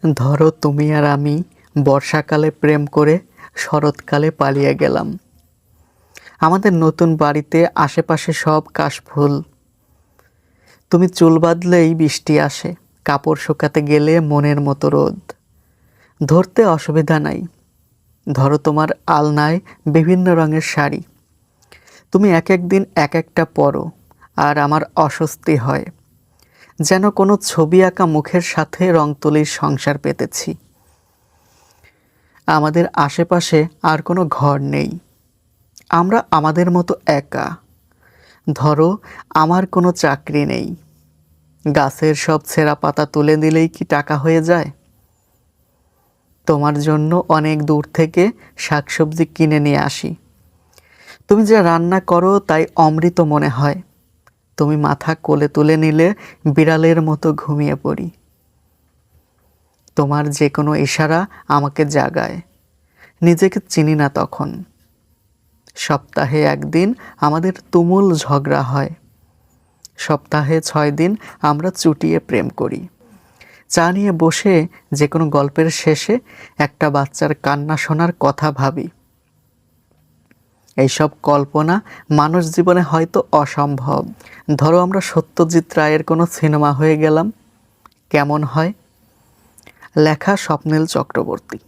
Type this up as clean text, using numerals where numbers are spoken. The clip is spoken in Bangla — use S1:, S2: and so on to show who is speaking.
S1: ধরো তুমি আর আমি বর্ষাকালে প্রেম করে শরৎকালে পালিয়ে গেলাম। আমাদের নতুন বাড়িতে আশেপাশে সব কাশফুল। তুমি চুল বাঁধলেই বৃষ্টি আসে, কাপড় শুকাতে গেলে মনের মতো রোদ। ধরতে অসুবিধা নাই। ধরো তোমার আলনায় বিভিন্ন রঙের শাড়ি। তুমি এক এক দিন এক একটা পরো, আর আমার অস্বস্তি হয়, যেন কোনো ছবি আঁকা মুখের সাথে রং তুলির সংসার পেতেছি। আমাদের আশেপাশে আর কোনো ঘর নেই, আমরা আমাদের মতো একা। ধরো আমার কোনো চাকরি নেই, গাছের সব ছেঁড়া পাতা তুলে দিলেই কি টাকা হয়ে যায়? তোমার জন্য অনেক দূর থেকে শাকসবজি কিনে নিয়ে আসি। তুমি যা রান্না করো তাই অমৃত মনে হয়। তুমি মাথা কোলে তুলে নিলে বিড়ালের মতো ঘুমিয়ে পড়ি। তোমার যে কোনো ইশারা আমাকে জাগায়, নিজেকে চিনি না তখন। সপ্তাহে একদিন আমাদের তুমুল ঝগড়া হয়, সপ্তাহে 6 দিন আমরা চুটিয়ে প্রেম করি। চা নিয়ে বসে যে কোনো গল্পের শেষে একটা বাচ্চার কান্না শোনার কথা ভাবি। এইসব কল্পনা মানুষ জীবনে হয়তো অসম্ভব। ধরো আমরা সত্যজিৎ রায়ের কোনো সিনেমা হয়ে গেলাম, কেমন হয়? লেখা স্বপ্নীল চক্রবর্তী।